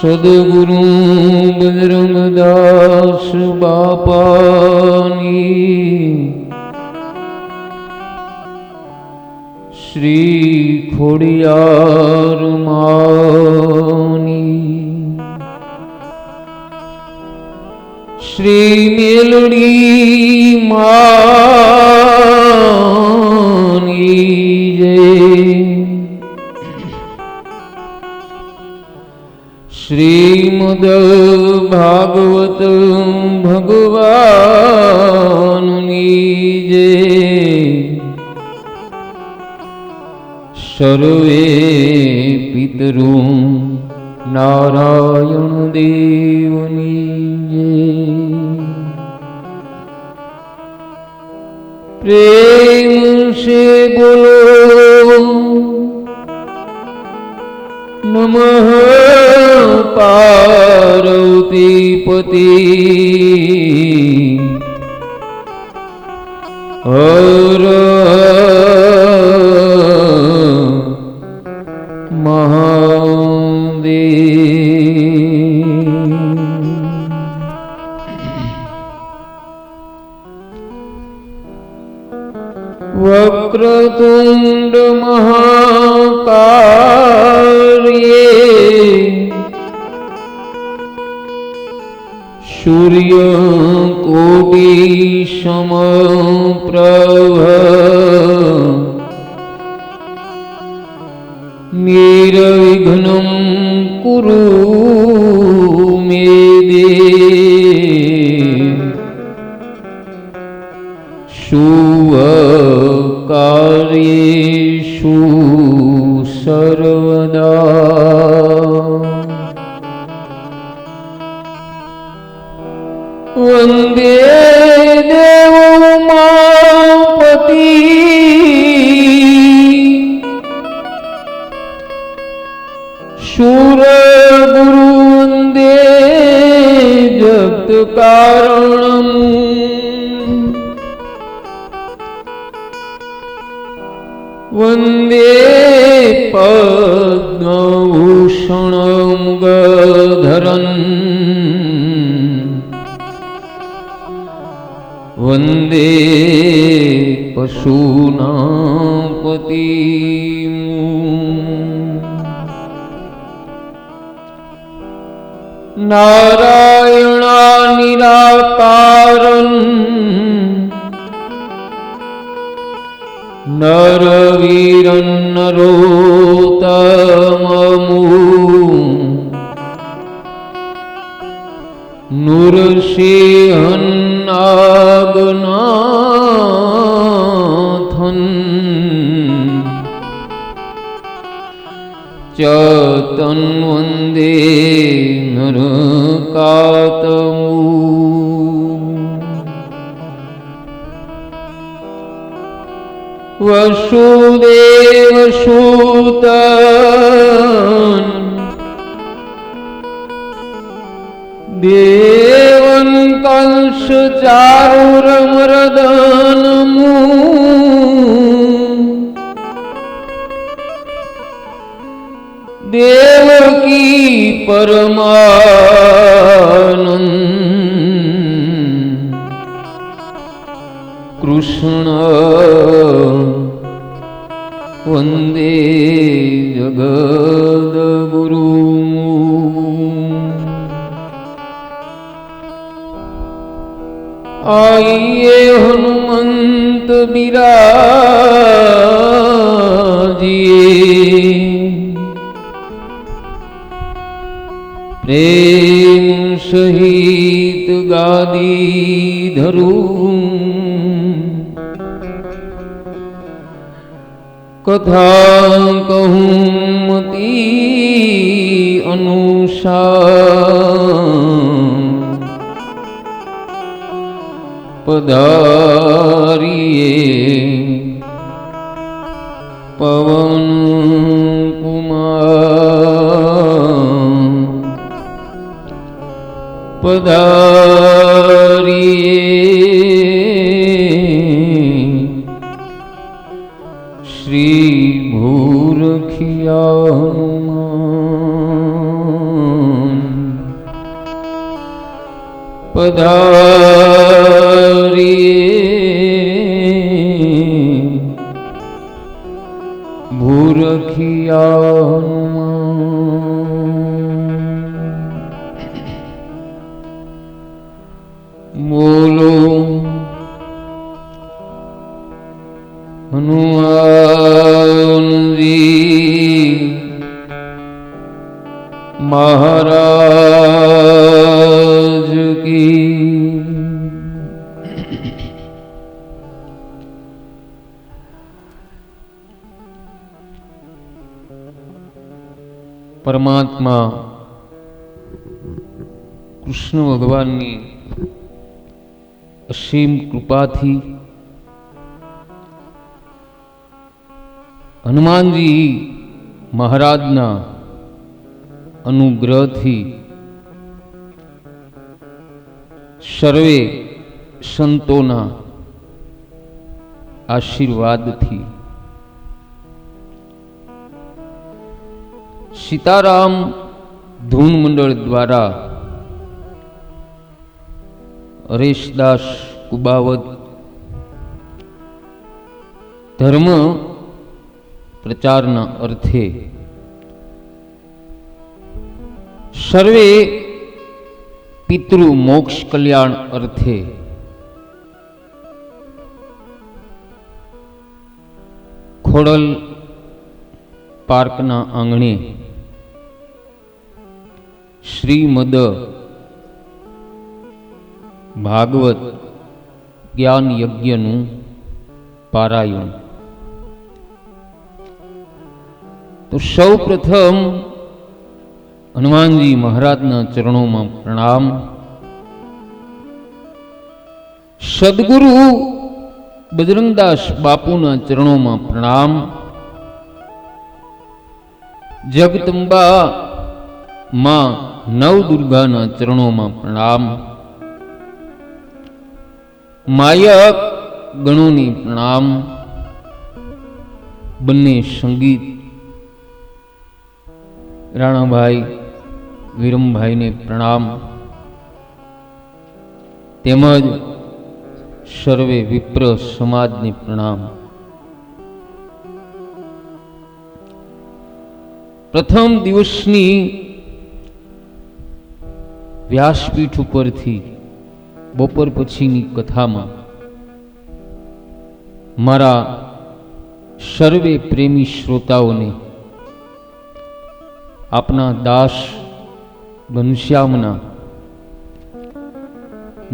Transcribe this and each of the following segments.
સદગુરુ બજરંગદાસ બાપાની, શ્રી ખોડિયાર માની, શ્રી મેલડી માની જય, શ્રીમદ ભાગવત ભગવાનની જય, સર્વે પિતૃ નારાયણ દેવની જય, પ્રેમ સે બોલો નમઃ પાર્વતી પતિ હર મહાદેવ। વક્રતુંડ મહાકાર્યે સૂર્ય કોટી સમપ્રભ નિર્વિઘ્नं કુરુ મે દેવ, શુભકાર્યેષુ સર્વદા। વંદે દેવોમાપતિ શૂરગુરુ વંદે જગત કારણમ, વંદે પદ્મભૂષણં ગધરં, વંદે પશુનાં પતિં, નારાયણા નિરાકારં નરવીરન્નરોત્તમમુ નૃસિંહન્નાગનાથન ચતન વંદે નરકાતમુ વસુદેવસૂતન દેવન કંસ ચારુરમરદનમુ દેવકી પરમાનંદ કૃષ્ણ વંદે જગદગુરુ આઈએ હનુમંત બિરાજીએ પ્રેમ સહિત ગાદી ધરું કથા કહું મતી અનુસાર પધારીએ પવન કુમાર પધારીએ શ્રી ભૂરખિયા પધારીએ ભૂરખિયા બોલો હનુમાનજી મહારાજ કી પરમાત્મા કૃષ્ણ ભગવાનની અસીમ કૃપાથી હનુમાનજી મહારાજના અનુગ્રહથી સર્વે સંતોના આશીર્વાદથી સીતારામ ધૂન મંડળ દ્વારા હરેશદાસ કુબાવત ધર્મ પ્રચારના અર્થે સર્વે પિતૃ મોક્ષ કલ્યાણ અર્થે ખોડલ પાર્કના આંગણે શ્રીમદ ભાગવત જ્ઞાન યજ્ઞનું પારાયણ. તો સૌ પ્રથમ હનુમાનજી મહારાજના ચરણોમાં પ્રણામ. સદગુરુ બજરંગદાસ બાપુના ચરણોમાં પ્રણામ. જગદંબા માં નવદુર્ગાના ચરણોમાં પ્રણામ. માયક ગણોની પ્રણામ. બંને સંગીત રાણાભાઈ વિરમભાઈને પ્રણામ. તેમજ સર્વે વિપ્ર સમાજને પ્રણામ. પ્રથમ દિવસની વ્યાસપીઠ ઉપરથી બપોર પછીની કથામાં મારા સર્વે પ્રેમી શ્રોતાઓને આપના દાસ ઘનશ્યામના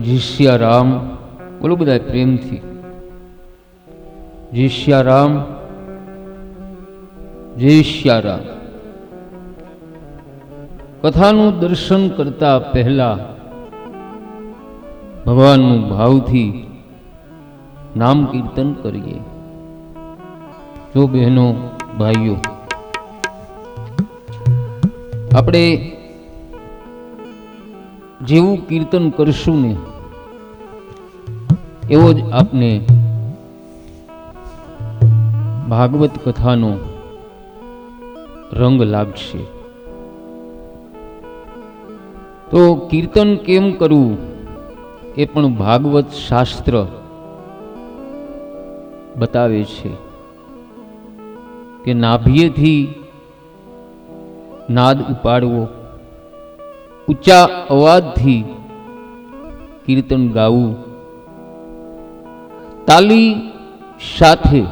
જય સિયા રામ બોલો બધા પ્રેમથી. જય સિયા રામ, જય સિયા રામ. કથાનું દર્શન કરતા પહેલા ભગવાનનું ભાવથી નામ કીર્તન કરીએ. જો બહેનો ભાઈઓ, આપણે જેવું કીર્તન કરશું ને એવો જ આપને ભાગવત કથાનો રંગ લાગશે. તો કીર્તન કેમ કરવું એ પણ ભાગવત શાસ્ત્ર બતાવે છે કે નાભિયેથી નાદ ઉપાડવો, ઊંચા અવાજથી કીર્તન ગાવું, તાલી સાથે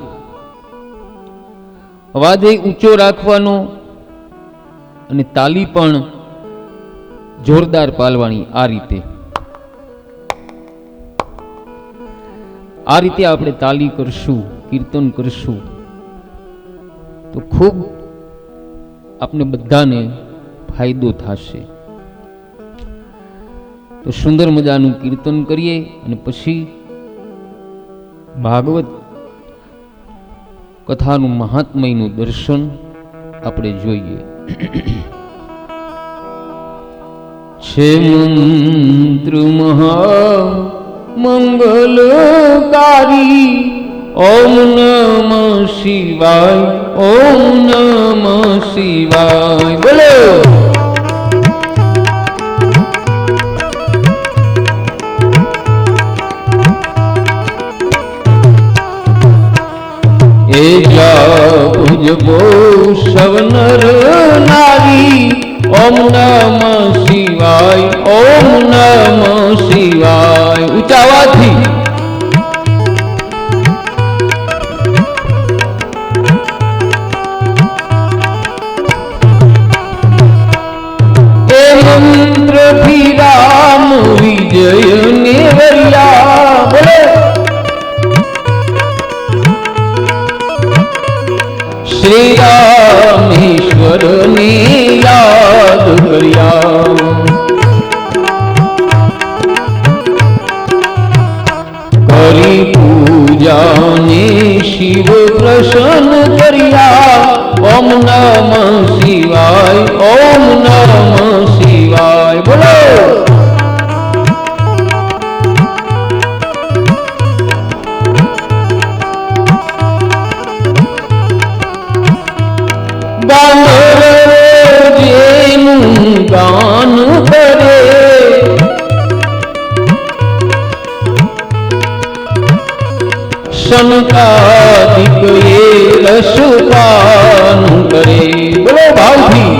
અવાજે ઊંચો રાખવાનો અને તાલી પણ જોરદાર પાલવાની. આ રીતે આપણે તાલી કરશું, કીર્તન કરશું તો ખૂબ આપને બધાને ફાયદો થશે. તો સુંદર મજાનું કીર્તન કરીએ અને પછી ભાગવત કથાનું મહાત્મયનું દર્શન આપણે જોઈએ. છે મંત્ર મહા મંગલકારી, ઓમ નમઃ શિવાય, ઓમ નમઃ શિવાય. બોલો એ પૂજબો સવનર નારી, ઓમ નમઃ શિવાય, ઓમ નમઃ શિવાય. ઊંચા અવાજથી મંત્ર થી રામ વિજય નેવરિયા. બોલે શ્રી રામેશ્વર ને યાદ કર્યા, કરી પૂજા ને શિવ પ્રસન્ન કર્યા. ઓમ નમઃ શિવાય, ઓમ નમઃ શિવાય. બોલો જેનું ગાન કરે, શનકાદિક એ રસપાન કરે. બોલો ભાવથી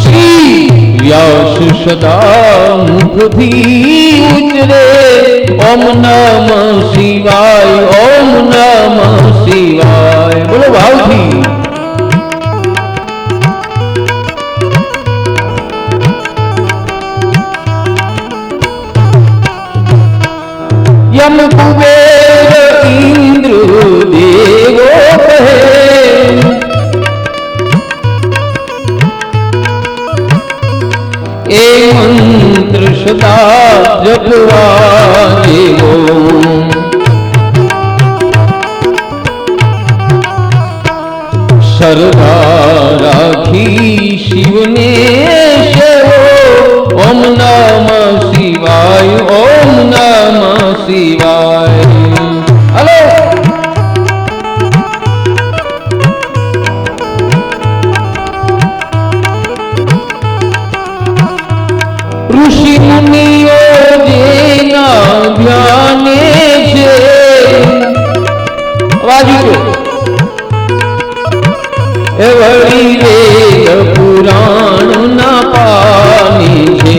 શ્રી વ્યાસ સદા મુખથી ઉતરે. ઓમ નમઃ શિવાય, ઓમ નમઃ શિવાય. બોલો ભાવથી યમ કુબેર ઇન્દ્ર દેવો કહે, એ મંત્ર સદા જપવા જેવો. શ્રદ્ધા રાખી શિવને સેવો. ઓમ નમઃ શિવાય, ઓમ નમઃ શિવાય. હલો ઋષિ મુનિઓ જેના ધ્યાને છે, એ વળી વેદ પુરાણ ના પાની છે.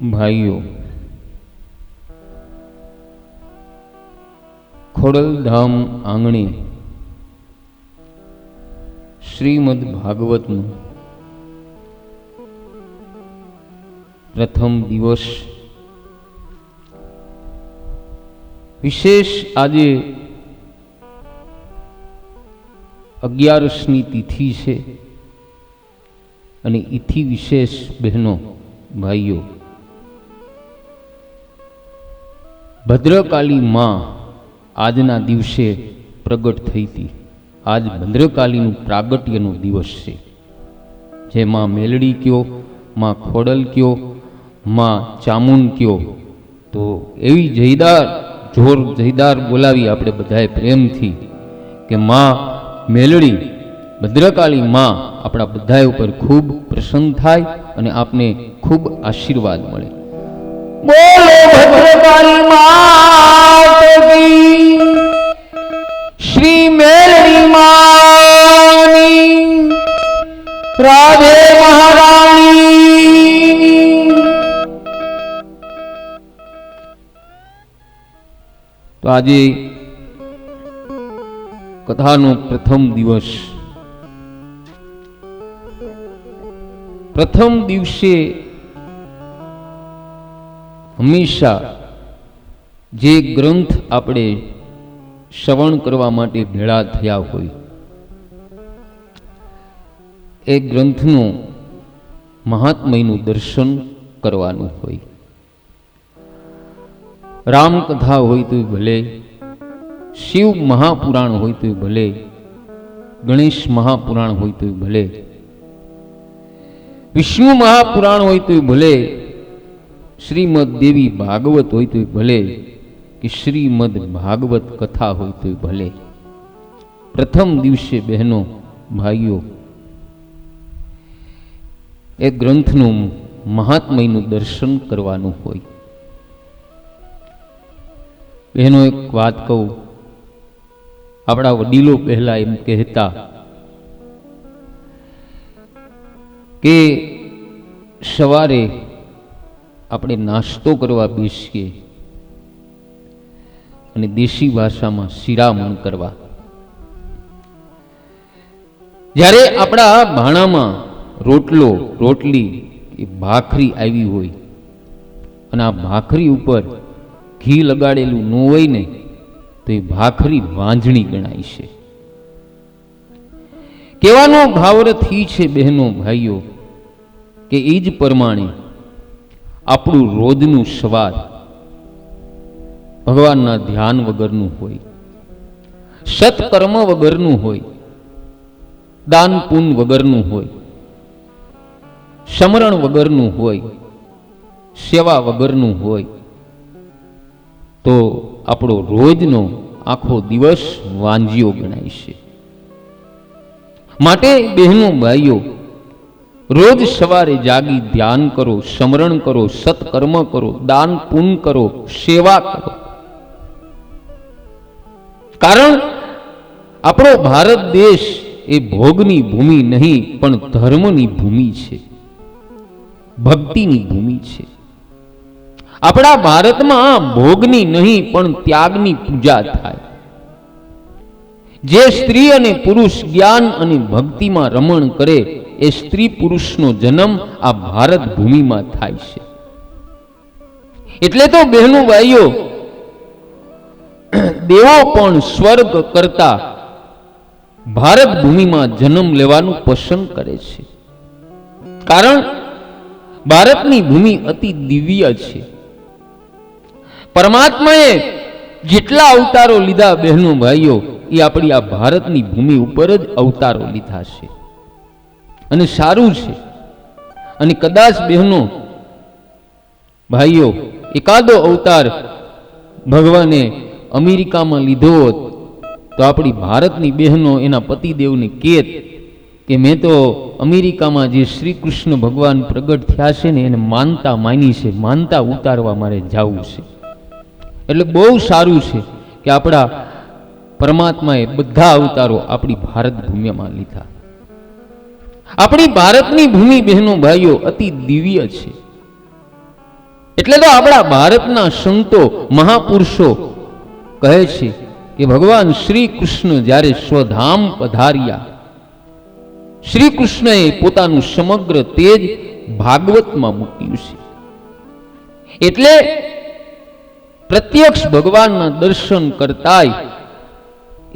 ભાઈઓ, ખોડલધામ આંગણે શ્રીમદ ભાગવતનો પ્રથમ દિવસ, વિશેષ આજે 11ની તિથિ છે અને ઇથી વિશેષ બહેનો ભાઈઓ, ભદ્રકાલી માં આજના દિવસે પ્રગટ થઈ હતી. આજ ભદ્રકાલીનું પ્રાગટ્યનો દિવસ છે. જે માં મેલડી કયો, માં ખોડલ કયો, માં ચામુંડ કયો, તો એવી જયદાર બોલાવી આપણે બધાએ પ્રેમથી કે માં મેલડી ભદ્રકાળી માં આપણા બધા ઉપર ખૂબ પ્રસન્ન થાય અને આપને ખૂબ આશીર્વાદ મળે. બોલો ભદ્રકાળી માત કી, શ્રી મેલડી માની, રાધે મહારાણી. તો આજે કથાનો પ્રથમ દિવસ. પ્રથમ દિવસે હંમેશા જે ગ્રંથ આપણે શ્રવણ કરવા માટે ભેળા થયા હોય એ ગ્રંથનું મહાત્મયનું દર્શન કરવાનું હોય. રામકથા હોય તો ભલે, શિવ મહાપુરાણ હોય તો ભલે, ગણેશ મહાપુરાણ હોય તો ભલે, વિષ્ણુ મહાપુરાણ હોય તો ભલે, શ્રીમદ દેવી ભાગવત હોય તો ભલે, કે શ્રીમદ ભાગવત કથા હોય તો ભલે, પ્રથમ દિવસે બહેનો ભાઈઓ એ ગ્રંથનું મહાત્મયનું દર્શન કરવાનું હોય. બહેનો, એક વાત કહું, આપણા વડીલો પહેલા એમ કહેતા કે સવારે આપણે નાસ્તો કરવા બેસીએ અને દેશી ભાષામાં શિરામણ કરવા. જ્યારે આપણા ભાણામાં રોટલી એ ભાખરી આવી હોય અને આ ભાખરી ઉપર ઘી લગાડેલું ન હોય ને તો એ ભાખરી વાંજણી ગણાય છે. કહેવાનો ભાવરથ ઈ છે બહેનો ભાઈઓ કે એ જ પ્રમાણે આપણું રોજનું સવાર ભગવાનના ધ્યાન વગરનું હોય, સત્કર્મ વગરનું હોય, દાન પુન વગરનું હોય, સમરણ વગરનું હોય, સેવા વગરનું હોય, તો આપણો રોજનો આખો દિવસ વાંજિયો ગણાય છે. માટે બહેનો ભાઈઓ, રોજ સવારે જાગી ધ્યાન કરો, સમરણ કરો, સત્કર્મ કરો, દાન પુન કરો, સેવા કરો. કારણ આપણો ભારત દેશ એ ભોગની ભૂમિ નહીં પણ ધર્મની ભૂમિ છે, ભક્તિની ભૂમિ છે. આપણા ભારતમાં ભોગની નહીં પણ ત્યાગની પૂજા થાય. જે સ્ત્રી અને પુરુષ જ્ઞાન અને ભક્તિમાં રમણ કરે એ સ્ત્રી પુરુષનો જન્મ આ ભારત ભૂમિમાં થાય છે. એટલે તો બહેનો ભાઈઓ, દેવો પણ સ્વર્ગ કરતા ભારત ભૂમિમાં જન્મ લેવાનું પસંદ કરે છે. કારણ ભારતની ભૂમિ અતિ દિવ્ય છે. પરમાત્માએ જેટલા અવતારો લીધા બહેનો ભાઈઓ, એ આપણી આ ભારતની ભૂમિ ઉપર જ અવતારો લીધા છે. અને સારું છે. અને કદાચ બહેનો ભાઈઓ એકાદો અવતાર ભગવાને અમેરિકામાં લીધો હોત તો આપણી ભારતની બહેનો એના પતિદેવને કહેત કે મેં તો અમેરિકામાં જે શ્રી કૃષ્ણ ભગવાન પ્રગટ થયા છે ને એને માનતા માની છે, માનતા ઉતારવા મારે જવું છે. એટલે બહુ સારું છે કે આપણા પરમાત્માએ બધા અવતારો આપણી ભારત ભૂમિમાં લીધા. આપણી ભારતની ભૂમિ બહેનો ભાઈઓ અતિ દિવ્ય છે. એટલે તો આપણા ભારતના સંતો મહાપુરુષો કહે છે કે ભગવાન શ્રી કૃષ્ણ જ્યારે સ્વધામ પધાર્યા, શ્રી કૃષ્ણએ પોતાનું સમગ્ર તેજ ભાગવતમાં મૂક્યું છે. એટલે પ્રત્યક્ષ ભગવાનના દર્શન કરતાય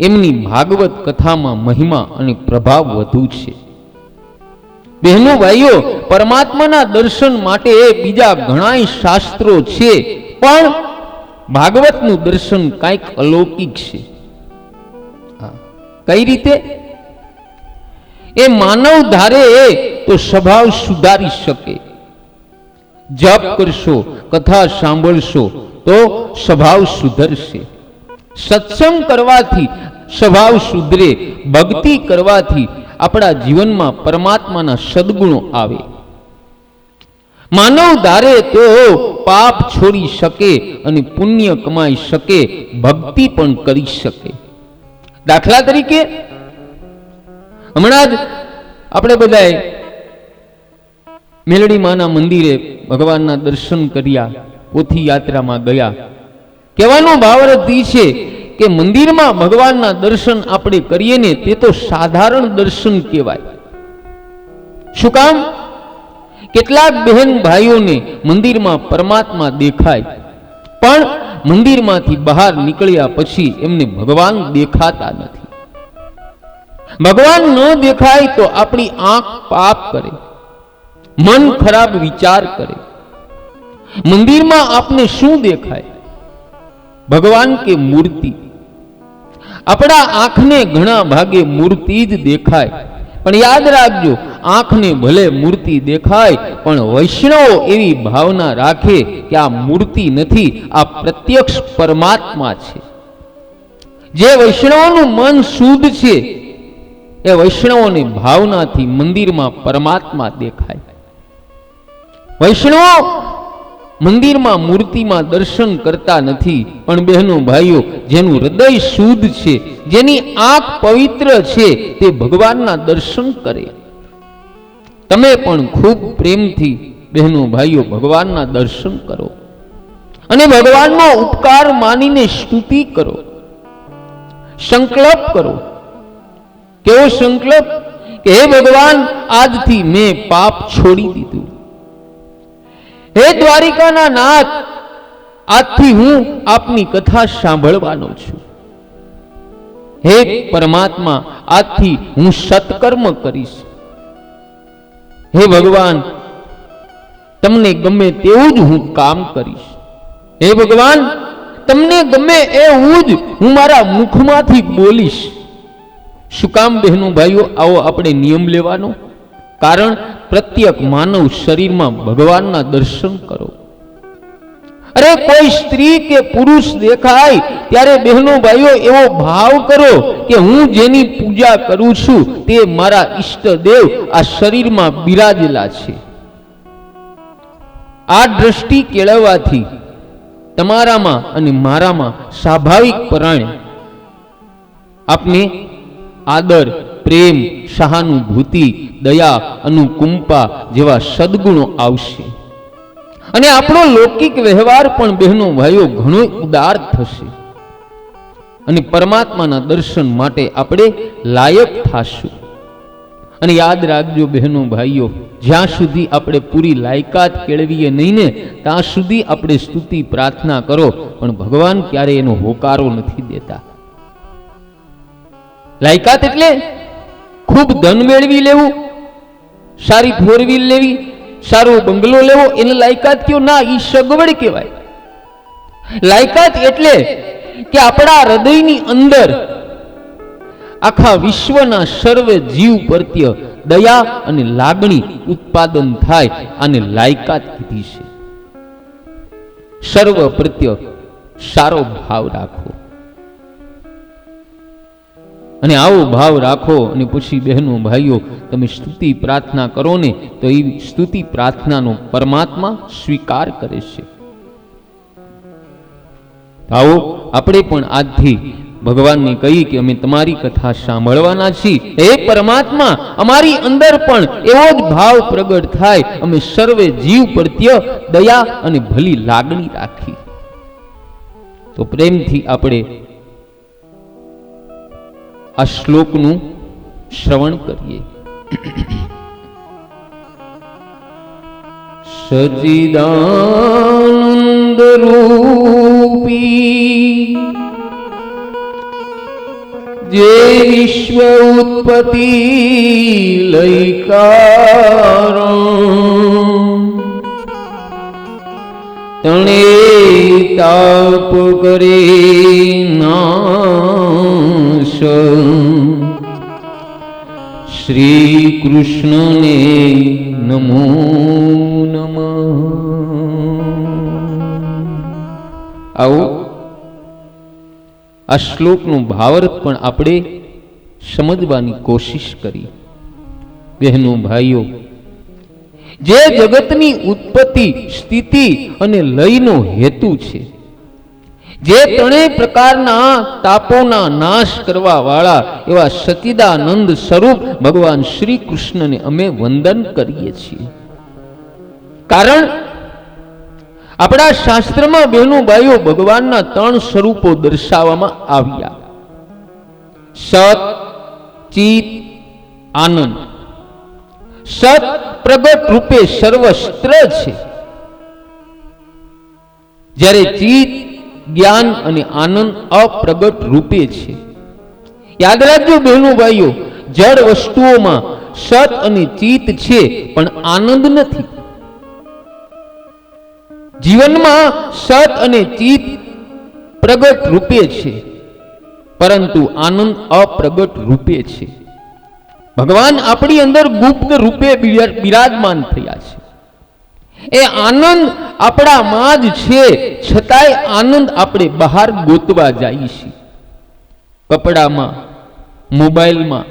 એમની ભાગવત કથામાં મહિમા અને પ્રભાવ વધુ છે. બહેનો ભાઈઓ, પરમાત્માના દર્શન માટે બીજા ઘણાય શાસ્ત્રો છે, પણ ભાગવતનું દર્શન કંઈક અલૌકિક છે. કઈ રીતે? એ માનવ ધારે તો સ્વભાવ સુધારી શકે. જપ કરશો, કથા સાંભળશો તો સ્વભાવ સુધરશે. સત્સંગ કરવાથી સ્વભાવ સુધરે. ભક્તિ કરવાથી આપણા જીવનમાં પરમાત્માના સદગુણો આવે. માનવ ધારે તો પાપ છોડી શકે અને પુણ્ય કમાઈ શકે, ભક્તિ પણ કરી શકે. દાખલા તરીકે હમણાં જ આપણે બધાએ મેલડી માના મંદિરે ભગવાનના દર્શન કર્યા, પોથી યાત્રામાં ગયા. કહેવાનો ભાવાર્થ એ છે કે મંદિરમાં ભગવાનના દર્શન આપણે કરીએ ને તે તો સાધારણ દર્શન કહેવાય. શું કામ? કેટલાક બહેન ભાઈઓને મંદિરમાં પરમાત્મા દેખાય, પણ મંદિરમાંથી બહાર નીકળ્યા પછી એમને ભગવાન દેખાતા નથી. ભગવાન ન દેખાય તો આપણી આંખ પાપ કરે, મન ખરાબ વિચાર કરે. મંદિરમાં આપને શું દેખાય? ભગવાન કે મૂર્તિ? આપણા આંખને ઘણા ભાગે મૂર્તિ જ દેખાય, પણ યાદ રાખજો, આંખને ભલે મૂર્તિ દેખાય પણ વૈષ્ણવો એવી ભાવના રાખે કે આ મૂર્તિ નથી, આ પ્રત્યક્ષ પરમાત્મા છે. જે વૈષ્ણવોનું મન શુદ્ધ છે એ વૈષ્ણવોની ભાવનાથી મંદિરમાં પરમાત્મા દેખાય. વૈષ્ણવો મંદિરમાં મૂર્તિમાં દર્શન કરતા નથી, પણ બહેનો ભાઈઓ, જેનું હૃદય શુદ્ધ છે, જેની આંખ પવિત્ર છે, તે ભગવાનના દર્શન કરે. તમે પણ ખૂબ પ્રેમથી બહેનો ભાઈઓ ભગવાનના દર્શન કરો અને ભગવાનનો ઉપકાર માનીને સ્તુતિ કરો. સંકલ્પ કરો. કેવો સંકલ્પ? કે હે ભગવાન, આજથી મેં પાપ છોડી દીધું. હે દ્વારિકાના નાથ, આજથી હું આપની કથા સાંભળવાનો છું. હે પરમાત્મા, આજથી હું સત્કર્મ કરીશ. હે ભગવાન, તમને ગમે તેવું જ હું કામ કરીશ. હે ભગવાન, તમને ગમે એવું જ હું મારા મુખમાંથી બોલીશ. શું કામ બહેનો ભાઈઓ? આવો આપણે નિયમ લેવાનો. કારણ પ્રત્યેક માનવ શરીરમાં ભગવાનના દર્શન કરો. અરે કોઈ સ્ત્રી કે પુરુષ દેખાય ત્યારે બહેનો ભાઈઓ એવો ભાવ કરો કે હું જેની પૂજા કરું છું તે મારા ઈષ્ટદેવ આ શરીરમાં બિરાજેલા છે. આ દ્રષ્ટિ કેળવવાથી તમારામાં અને મારામાં સ્વાભાવિક પરાણે આપને આદર, પ્રેમ, સહાનુભૂતિ, દયા, અનુકંપા જેવા સદગુણો આવશે અને આપણો લૌકિક વ્યવહાર પણ બહેનો ભાઈઓ ઘણો ઉદાર થશે અને પરમાત્માના દર્શન માટે આપણે લાયક થાશું. અને યાદ રાખજો બહેનો ભાઈઓ, જ્યાં સુધી આપણે પૂરી લાયકાત કેળવીએ નહીં ને ત્યાં સુધી આપણે સ્તુતિ પ્રાર્થના કરો, પણ ભગવાન ક્યારે એનો હોકારો નથી દેતા. લાયકાત એટલે ખૂબ ધન મેળવી લેવું, સારી ફોર વ્હીલ લેવી, સારો બંગલો લેવો, એને લાયકાત કયો? ના, એ સગવડ કહેવાય. લાયકાત એટલે કે આપણા હૃદયની અંદર આખા વિશ્વના સર્વ જીવ પ્રત્યે દયા અને લાગણી ઉત્પાદન થાય, આને લાયકાત કીધી છે. સર્વ પ્રત્યે સારો ભાવ રાખો અને આવો ભાવ રાખો અને પછી બહેનો ભાઈઓ તમે સ્તુતિ પ્રાર્થના કરો ને તો એ સ્તુતિ પ્રાર્થનાનો પરમાત્મા સ્વીકાર કરે છે. આવો આપણે પણ આજથી ભગવાનને કહી કે અમે તમારી કથા સાંભળવાના છીએ. હે પરમાત્મા, અમારી અંદર પણ એવો જ ભાવ પ્રગટ થાય, અમે સર્વે જીવ પ્રત્યે દયા અને ભલી લાગણી રાખી. તો પ્રેમથી આપણે આ શ્લોકનું શ્રવણ કરીએ. સચિદાનંદ રૂપી જે વિશ્વ ઉત્પત્તિ લયકારણ તણે તાપ કરે નાશ શ્રી કૃષ્ણને નમો નમઃ. આવો આ શ્લોકનું ભાવાર્થ પણ આપણે સમજવાની કોશિશ કરી. બહેનો ભાઈઓ, જે જગતની ઉત્પત્તિ, સ્થિતિ અને લયનો હેતુ છે, જે ત્રણેય પ્રકારના તાપોના નાશ કરવા વાળા એવા સચિદાનંદ સ્વરૂપ ભગવાન શ્રી કૃષ્ણને અમે વંદન કરીએ છીએ. કારણ આપણા શાસ્ત્રમાં બહેનો ભાઈઓ ભગવાનના ત્રણ સ્વરૂપો દર્શાવવામાં આવ્યા: સત, ચિત, આનંદ. સત પ્રગટ રૂપે સર્વસ્ત્ર છે, જ્યારે ચિત, જ્ઞાન અને આનંદ અપ્રગટ રૂપે છે. યાદ રાખજો બહેનો ભાઈઓ, જળ વસ્તુઓમાં સત અને ચિત છે પણ આનંદ નથી. જીવનમાં સત અને ચિત પ્રગટ રૂપે છે પરંતુ આનંદ અપ્રગટ રૂપે છે. ભગવાન આપણી અંદર ગુપ્ત રૂપે બિરાજમાન થયા છે. એ આનંદ આપણામાં જ છે, છતાંય આનંદ આપણે બહાર ગોતવા જઈએ છીએ. કપડામાં, મોબાઈલમાં,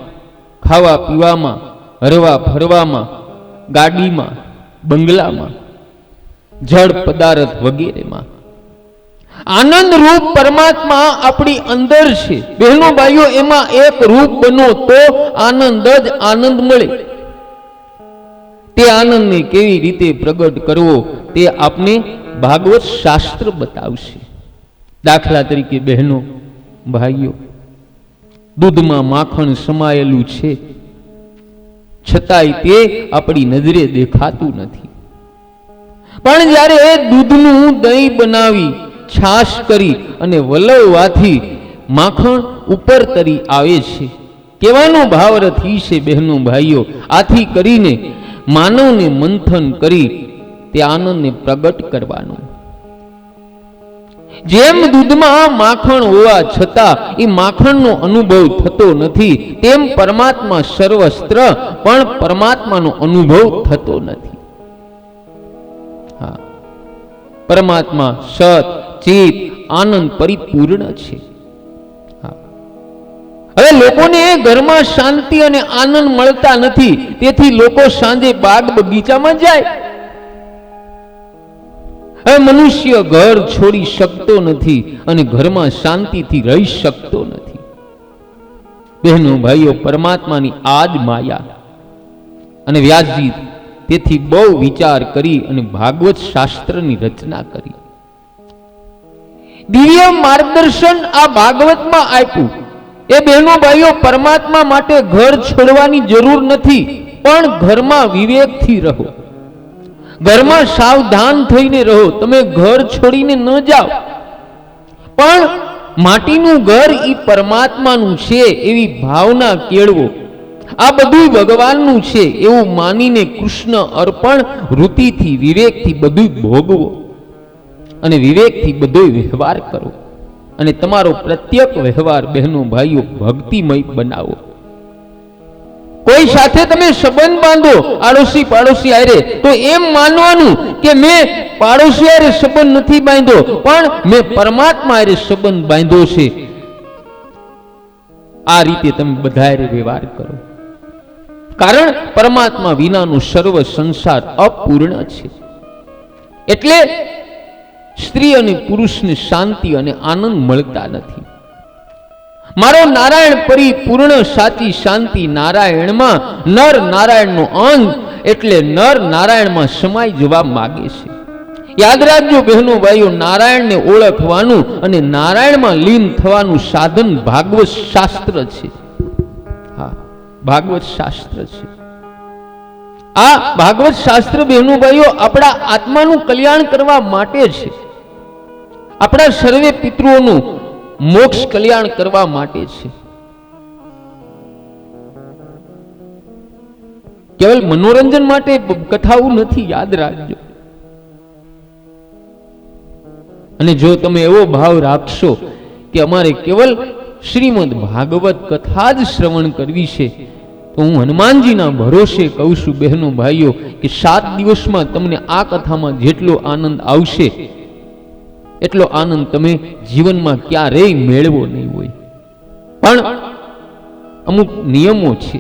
ખાવા પીવામાં, હરવા ફરવામાં, ગાડીમાં, બંગલામાં, જળ પદાર્થ વગેરેમાં. આનંદ રૂપ પરમાત્મા આપણી અંદર છે. બહેનો ભાઈઓ, એમાં એક રૂપ બનો તો આનંદ જ આનંદ મળે. તે આનંદને કેવી રીતે પ્રગટ કરવો તે આપને ભાગવત શાસ્ત્ર બતાવશે. દાખલા તરીકે બહેનો ભાઈઓ, દૂધમાં માખણ સમાયેલું છે છતાંય તે આપણી નજરે દેખાતું નથી. પણ જ્યારે એ દૂધનું દહીં બનાવી છાશ કરી અને વલવવાથી માખણ ઉપર તરી આવે છે. કહેવાનો ભાવાર્થ ઈ છે બહેનો ભાઈઓ, આથી કરીને માનવને મંથન કરી તે આનંદને પ્રગટ કરવાનું. જેમ દૂધમાં માખણ હોવા છતાં એ માખણનો અનુભવ થતો નથી, તેમ પરમાત્મા સર્વસ્ત્ર પણ પરમાત્માનો અનુભવ થતો નથી. હા, પરમાત્મા સત, ચિત, આનંદ પરિપૂર્ણ છે. હવે લોકોને ઘરમાં શાંતિ અને આનંદ મળતા નથી, તેથી લોકો સાંજે બાગ બગીચામાં જાય. હવે મનુષ્ય ઘર છોડી શકતો નથી અને ઘરમાં શાંતિથી રહી શકતો નથી. બહેનો ભાઈઓ, પરમાત્માની આ જ માયા. અને વ્યાસજી તેથી બહુ વિચાર કરી અને ભાગવત શાસ્ત્રની રચના કરી. દિવ્ય માર્ગદર્શન આ ભાગવતમાં આપ્યું. એ બહેનો ભાઈઓ, પરમાત્મા માટે ઘર છોડવાની જરૂર નથી, પણ ઘરમાં વિવેકથી રહો, ઘરમાં સાવધાન થઈને રહો. તમે ઘર છોડીને ન જાઓ, પણ માટીનું ઘર ઈ પરમાત્માનું છે એવી ભાવના કેળવો. આ બધું ભગવાનનું છે એવું માનીને કૃષ્ણ અર્પણ વૃત્તિથી, વિવેકથી બધું ભોગવો અને વિવેકથી બધો વ્યવહાર કરો. અને તમારો પ્રત્યેક વ્યવહાર બહેનો ભાઈઓ ભક્તિમય બનાવો. કોઈ સાથે તમે સંબંધ બાંધો આડોશી પાડોશી આરે, તો એમ માનવાનું કે મેં પાડોશી આરે સંબંધ નથી બાંધ્યો, પણ મેં પરમાત્મા આરે સંબંધ બાંધ્યો છે. આ રીતે તમે બધા વ્યવહાર કરો. કારણ પરમાત્મા વિનાનું સર્વ સંસાર અપૂર્ણ છે. એટલે સ્ત્રી અને પુરુષને શાંતિ અને આનંદ મળતા નથી. મારો નારાયણ પરિપૂર્ણ સાચી શાંતિ નારાયણમાં, નર નારાયણનો અંગ એટલે નર નારાયણમાં સમાઈ જવા માગે છે. યાદ રાખજો બહેનો ભાઈઓ, નારાયણને ઓળખવાનું અને નારાયણમાં લીન થવાનું સાધન ભાગવત શાસ્ત્ર છે. હા, ભાગવત શાસ્ત્ર છે. આ ભાગવત શાસ્ત્ર બહેનો ભાઈઓ આપણા આત્માનું કલ્યાણ કરવા માટે છે. આપણા સર્વે પિતૃઓનું મોક્ષ કલ્યાણ કરવા માટે છે. કેવલ મનોરંજન માટે કથાઓ નથી, યાદ રાખજો. અને જો તમે એવો ભાવ રાખશો કે અમારે કેવલ શ્રીમદ ભાગવત કથા જ શ્રવણ કરવી છે, તો હું હનુમાનજીના ભરોસે કહું છું બહેનો ભાઈઓ કે 7 દિવસમાં તમને આ કથામાં જેટલો આનંદ આવશે એટલો આનંદ તમે જીવનમાં ક્યારેય મેળવો નહીં હોય. પણ અમુક નિયમો છે,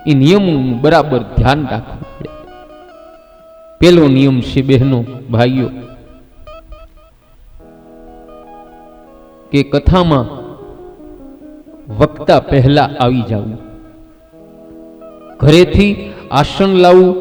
એ નિયમોનું બરાબર ધ્યાન રાખવું પડે. પહેલો નિયમ છે બહેનો ભાઈઓ કે કથામાં વક્તા પહેલા આવી જવું. ઘરેથી આસન લાવવું,